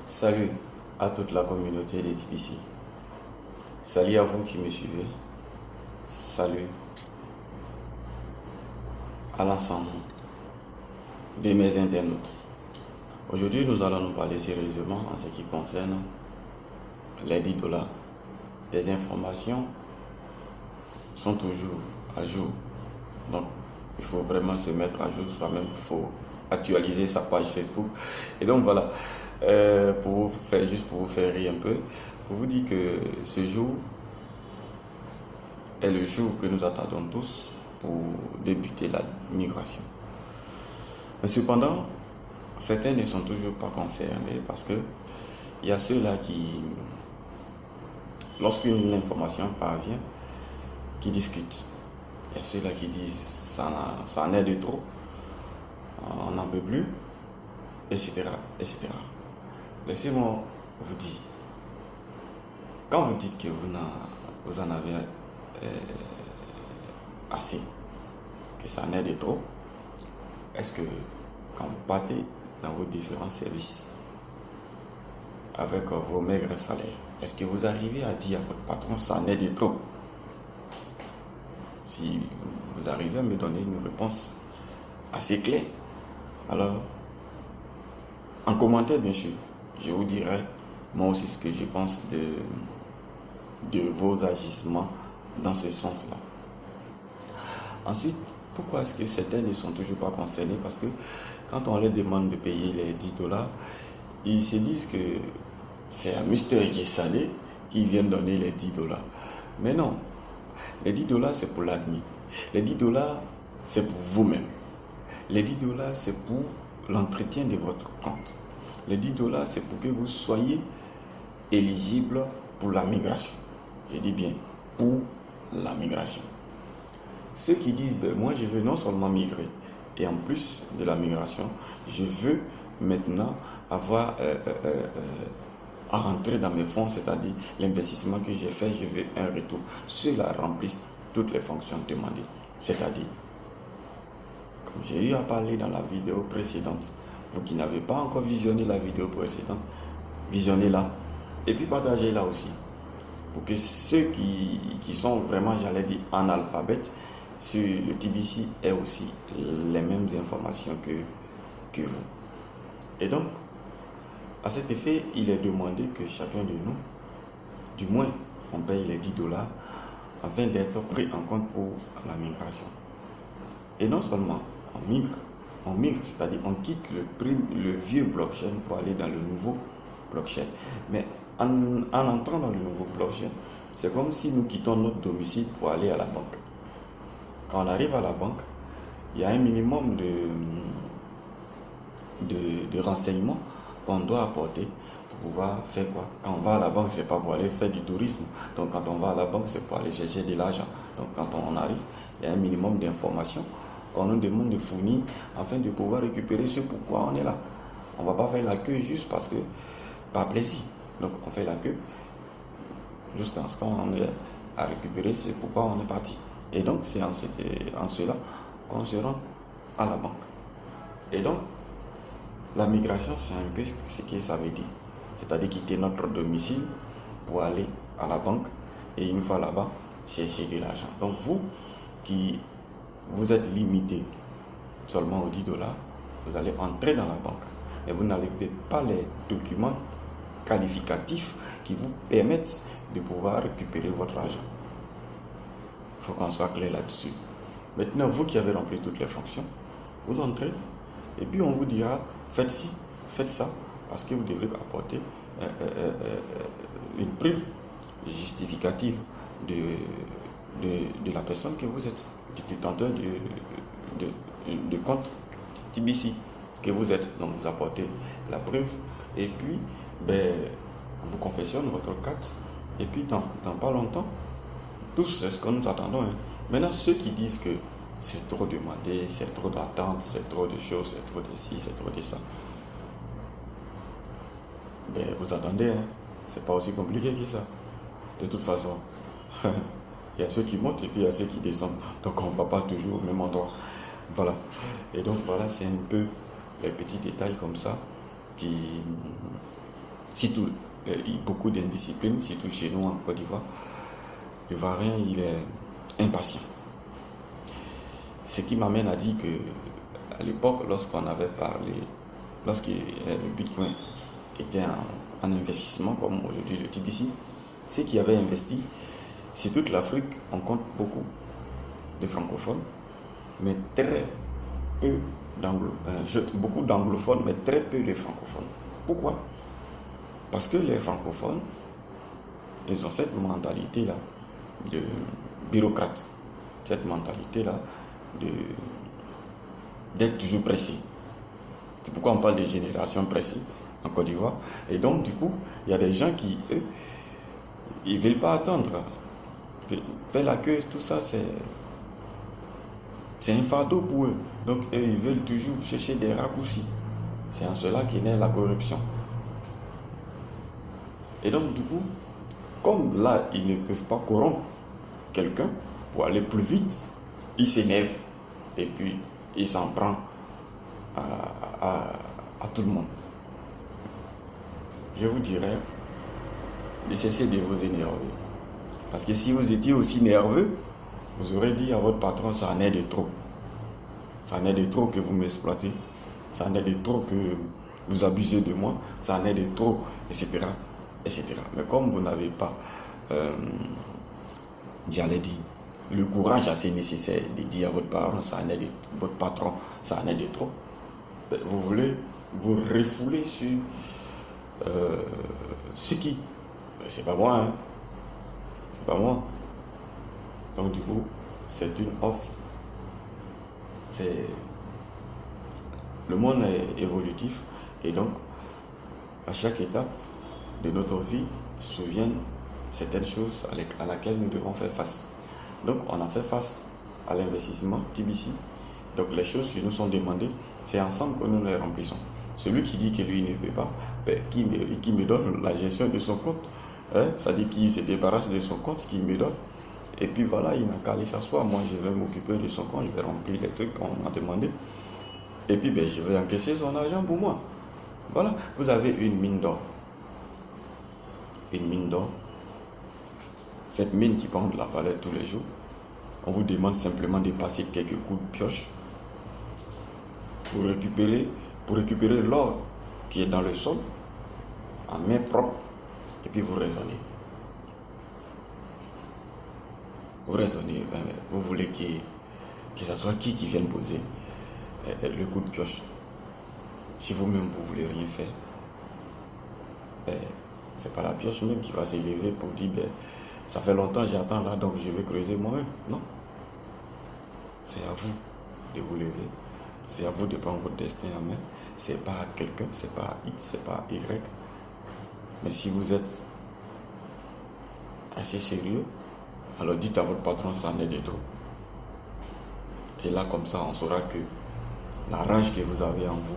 Salut à toute la communauté des TBC. Salut à vous qui me suivez. Salut à l'ensemble de mes internautes. Aujourd'hui, nous allons nous parler sérieusement en ce qui concerne les 10 $. Les informations sont toujours à jour. Donc, il faut vraiment se mettre à jour soi-même. Il faut actualiser sa page Facebook. Et donc, voilà. Pour vous faire rire un peu, pour vous dire que ce jour est le jour que nous attendons tous pour débuter la migration. Mais cependant, certains ne sont toujours pas concernés parce que il y a ceux-là qui, lorsqu'une information parvient, qui discutent. Il y a ceux-là qui disent ça en est de trop, on n'en peut plus, etc., etc. Laissez-moi vous dire, quand vous dites que vous en avez assez, que ça en est de trop, est-ce que quand vous partez dans vos différents services avec vos maigres salaires, est-ce que vous arrivez à dire à votre patron ça en est de trop? Si vous arrivez à me donner une réponse assez claire, alors en commentaire bien sûr, je vous dirai moi aussi ce que je pense de vos agissements dans ce sens-là. Ensuite, pourquoi est-ce que certains ne sont toujours pas concernés? Parce que quand on leur demande de payer les 10 $, ils se disent que c'est à Mister Salé qui vient donner les 10 $. Mais non, les 10 $ c'est pour l'admin. Les 10 $, c'est pour vous-même. Les 10 $, c'est pour l'entretien de votre compte. Les 10 $, c'est pour que vous soyez éligible pour la migration. Je dis bien pour la migration. Ceux qui disent, moi je veux non seulement migrer, et en plus de la migration, je veux maintenant avoir à rentrer dans mes fonds, c'est-à-dire l'investissement que j'ai fait, je veux un retour. Ceux-là remplissent toutes les fonctions demandées. C'est-à-dire, comme j'ai eu à parler dans la vidéo précédente, vous qui n'avez pas encore visionné la vidéo précédente, visionnez-la et puis partagez-la aussi. Pour que ceux qui sont vraiment, j'allais dire, analphabètes, sur le TBC aient aussi les mêmes informations que vous. Et donc, à cet effet, il est demandé que chacun de nous, du moins, on paye les 10 $ afin d'être pris en compte pour la migration. Et non seulement on migre, c'est-à-dire on quitte le vieux blockchain pour aller dans le nouveau blockchain. Mais en entrant dans le nouveau blockchain, c'est comme si nous quittons notre domicile pour aller à la banque. Quand on arrive à la banque, il y a un minimum de renseignements qu'on doit apporter pour pouvoir faire quoi? Quand on va à la banque, c'est pas pour aller faire du tourisme. Donc quand on va à la banque, c'est pour aller chercher de l'argent. Donc quand on arrive, il y a un minimum d'informations qu'on nous demande de fournir afin de pouvoir récupérer ce pourquoi on est là. On ne va pas faire la queue juste parce que, par plaisir. Donc on fait la queue jusqu'à ce qu'on ait à récupérer ce pourquoi on est parti. Et donc c'est en cela qu'on se rend à la banque. Et donc, la migration, c'est un peu ce que ça veut dire. C'est-à-dire quitter notre domicile pour aller à la banque et une fois là-bas, chercher de l'argent. Donc vous, qui vous êtes limité seulement aux 10 $, vous allez entrer dans la banque. Mais vous n'avez pas les documents qualificatifs qui vous permettent de pouvoir récupérer votre argent. Il faut qu'on soit clair là-dessus. Maintenant, vous qui avez rempli toutes les fonctions, vous entrez et puis on vous dira, faites ci, faites ça, parce que vous devrez apporter une preuve justificative de la personne que vous êtes, du détenteur de compte TBC que vous êtes. Donc vous apportez la preuve et puis on vous confectionne votre carte et puis dans pas longtemps, tous c'est ce que nous attendons. Maintenant, ceux qui disent que c'est trop demandé, c'est trop d'attente, c'est trop de choses, c'est trop de ci, c'est trop de ça. Vous attendez, c'est pas aussi compliqué que ça. De toute façon, il y a ceux qui montent et puis il y a ceux qui descendent. Donc on ne va pas toujours au même endroit. Voilà. Et donc voilà, c'est un peu les petits détails comme ça qui surtout beaucoup d'indiscipline, surtout chez nous en Côte d'Ivoire. L'Ivoirien, il est impatient. Ce qui m'amène à dire que à l'époque, lorsqu'on avait parlé, lorsque le Bitcoin était en investissement, comme aujourd'hui le TBC, ceux qui avaient investi, c'est toute l'Afrique, on compte beaucoup de francophones, mais très peu beaucoup d'anglophones, mais très peu de francophones. Pourquoi? Parce que les francophones, ils ont cette mentalité-là de bureaucrate, cette mentalité-là d'être toujours pressé. C'est pourquoi on parle de génération pressée en Côte d'Ivoire. Et donc, du coup, il y a des gens qui, eux, ils ne veulent pas attendre. Faire la queue, tout ça, c'est un fardeau pour eux. Donc, eux, ils veulent toujours chercher des raccourcis. C'est en cela qu'est née la corruption. Et donc, du coup, comme là, ils ne peuvent pas corrompre quelqu'un pour aller plus vite, ils s'énervent et puis ils s'en prennent à tout le monde. Je vous dirais de cesser de vous énerver. Parce que si vous étiez aussi nerveux, vous aurez dit à votre patron, ça en est de trop. Ça en est de trop que vous m'exploitez. Ça en est de trop que vous abusez de moi. Ça en est de trop, etc. etc. Mais comme vous n'avez pas, j'allais dire, le courage assez nécessaire de dire à votre parent, ça en est de, votre patron, ça en est de trop, vous voulez vous refouler sur ce qui, c'est pas moi, hein. C'est pas moi. Donc du coup, c'est une offre. Le monde est évolutif et donc à chaque étape de notre vie surviennent certaines choses à laquelle nous devons faire face. Donc on a fait face à l'investissement TBC. Donc les choses qui nous sont demandées, c'est ensemble que nous les remplissons. Celui qui dit que lui ne peut pas, qui me donne la gestion de son compte, ça dit qu'il se débarrasse de son compte, qui me donne. Et puis voilà, il n'a qu'à aller s'asseoir. Moi, je vais m'occuper de son compte, je vais remplir les trucs qu'on m'a demandé. Et puis, je vais encaisser son argent pour moi. Voilà, vous avez une mine d'or. Une mine d'or. Cette mine qui prend de la valeur tous les jours. On vous demande simplement de passer quelques coups de pioche pour récupérer l'or qui est dans le sol, en main propre, et puis vous raisonnez. Vous raisonnez, vous voulez que ce soit qui vienne poser le coup de pioche. Si vous-même vous voulez rien faire, c'est pas la pioche même qui va s'élever pour dire ça fait longtemps que j'attends là, donc je vais creuser moi-même. Non. C'est à vous de vous lever. C'est à vous de prendre votre destin en main. C'est pas à quelqu'un, c'est pas à X, c'est pas à Y. Mais si vous êtes assez sérieux, alors dites à votre patron, ça en est de trop. Et là, comme ça, on saura que la rage que vous avez en vous,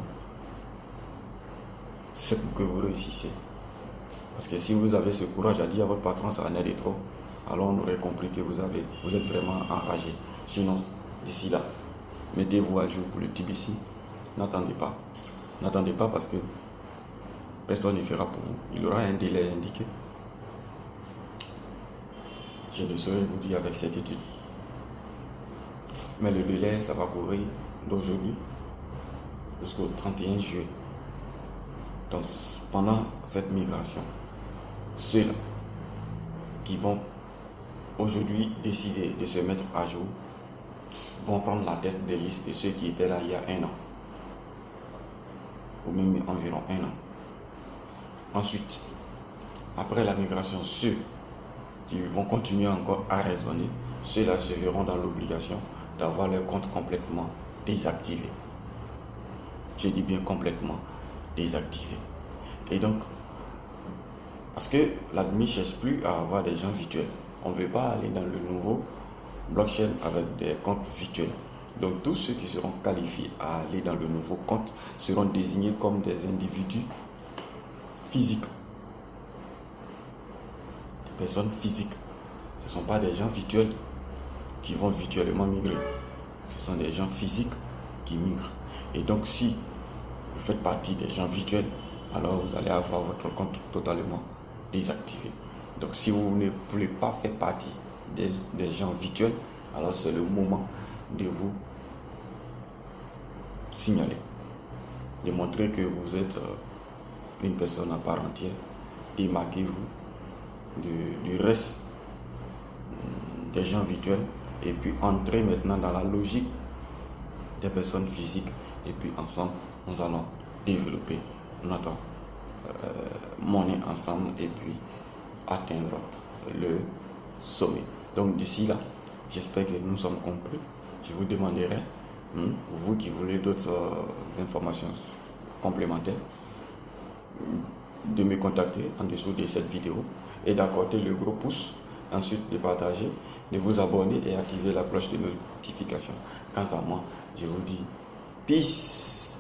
c'est pour que vous réussissez. Parce que si vous avez ce courage à dire à votre patron, ça en est de trop, alors on aurait compris que vous êtes vraiment enragé. Sinon, d'ici là, mettez-vous à jour pour le TBC. N'attendez pas. N'attendez pas parce que personne ne fera pour vous. Il y aura un délai indiqué. Je ne saurais vous dire avec certitude. Mais le délai, ça va courir d'aujourd'hui jusqu'au 31 juillet. Donc, pendant cette migration, ceux-là qui vont aujourd'hui décider de se mettre à jour vont prendre la tête des listes de ceux qui étaient là il y a un an. Ou même environ un an. Ensuite, après la migration, ceux qui vont continuer encore à raisonner, ceux-là se verront dans l'obligation d'avoir leur compte complètement désactivé. Je dis bien complètement désactivé. Et donc, parce que l'admin ne cherche plus à avoir des gens virtuels. On ne veut pas aller dans le nouveau blockchain avec des comptes virtuels. Donc, tous ceux qui seront qualifiés à aller dans le nouveau compte seront désignés comme des individus physiques. Des personnes physiques. Ce ne sont pas des gens virtuels qui vont virtuellement migrer. Ce sont des gens physiques qui migrent. Et donc, si vous faites partie des gens virtuels alors vous allez avoir votre compte totalement désactivé. Donc si vous ne voulez pas faire partie des gens virtuels, alors c'est le moment de vous signaler, de montrer que vous êtes une personne à part entière. Démarquez-vous du reste des gens virtuels et puis entrez maintenant dans la logique des personnes physiques, et puis ensemble nous allons développer notre monnaie ensemble et puis atteindre le sommet. Donc d'ici là, j'espère que nous sommes compris. Je vous demanderai, pour vous qui voulez d'autres informations complémentaires, de me contacter en dessous de cette vidéo et d'accorder le gros pouce, ensuite de partager, de vous abonner et activer la cloche de notification. Quant à moi, je vous dis peace.